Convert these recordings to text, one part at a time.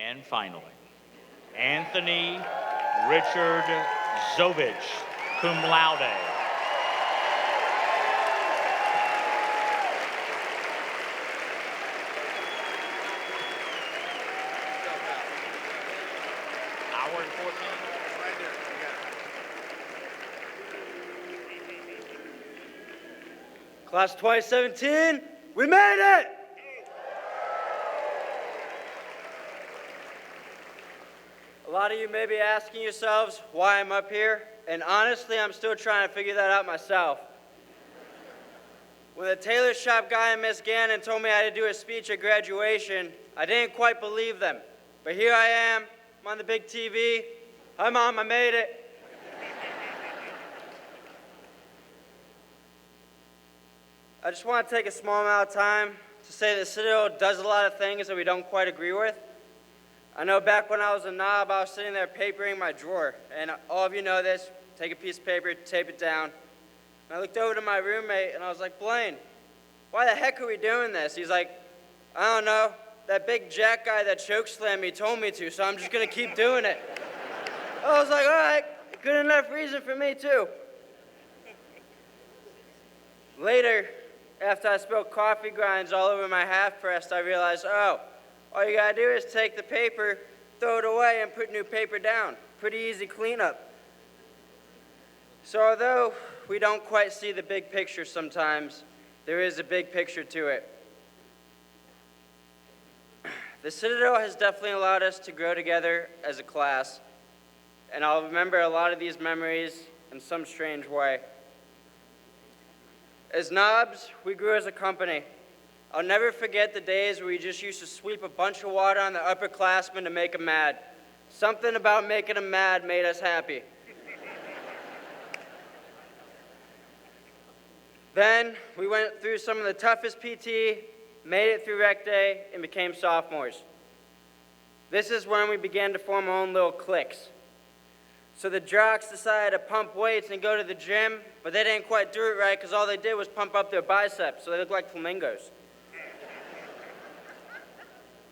And finally, Anthony Richard Zovich, cum laude. Hour and 14. Right there. Class 2017, we made it! A lot of you may be asking yourselves why I'm up here, and honestly, I'm still trying to figure that out myself. When the tailor shop guy and Miss Gannon told me I had to do a speech at graduation, I didn't quite believe them. But here I am, I'm on the big TV. Hi, Mom, I made it. I just want to take a small amount of time to say that Citadel does a lot of things that we don't quite agree with. I know back when I was a knob, I was sitting there papering my drawer, and all of you know this. Take a piece of paper, tape it down. And I looked over to my roommate, and I was like, Blaine, why the heck are we doing this? He's like, I don't know. That big jack guy that chokeslammed me told me to, so I'm just going to keep doing it. I was like, all right, good enough reason for me, too. Later, after I spilled coffee grinds all over my half-pressed, I realized, oh, all you gotta do is take the paper, throw it away, and put new paper down. Pretty easy cleanup. So although we don't quite see the big picture sometimes, there is a big picture to it. The Citadel has definitely allowed us to grow together as a class, and I'll remember a lot of these memories in some strange way. As knobs, we grew as a company. I'll never forget the days where we just used to sweep a bunch of water on the upperclassmen to make them mad. Something about making them mad made us happy. Then we went through some of the toughest PT, made it through rec day, and became sophomores. This is when we began to form our own little cliques. So the jocks decided to pump weights and go to the gym, but they didn't quite do it right because all they did was pump up their biceps, so they looked like flamingos.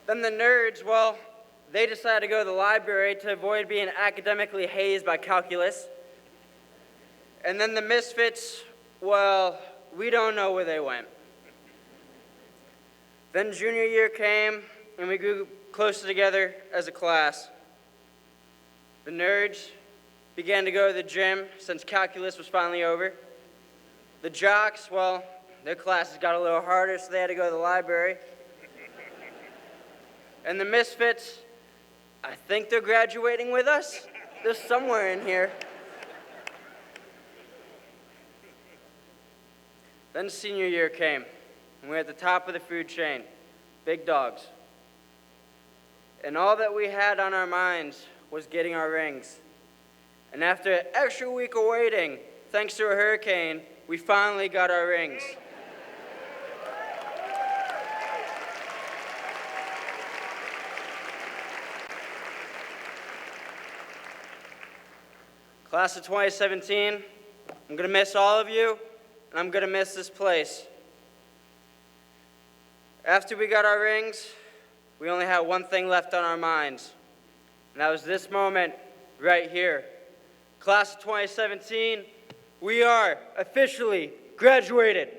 Then the nerds, well, they decided to go to the library to avoid being academically hazed by calculus. And then the misfits, well, we don't know where they went. Then junior year came, and we grew closer together as a class. The nerds began to go to the gym since calculus was finally over. The jocks, well, their classes got a little harder, so they had to go to the library. And the misfits, I think they're graduating with us. They're somewhere in here. Then senior year came, and we were at the top of the food chain, big dogs. And all that we had on our minds was getting our rings. And after an extra week of waiting, thanks to a hurricane, we finally got our rings. Class of 2017, I'm gonna miss all of you, and I'm gonna miss this place. After we got our rings, we only had one thing left on our minds, and that was this moment right here. Class of 2017, we are officially graduated.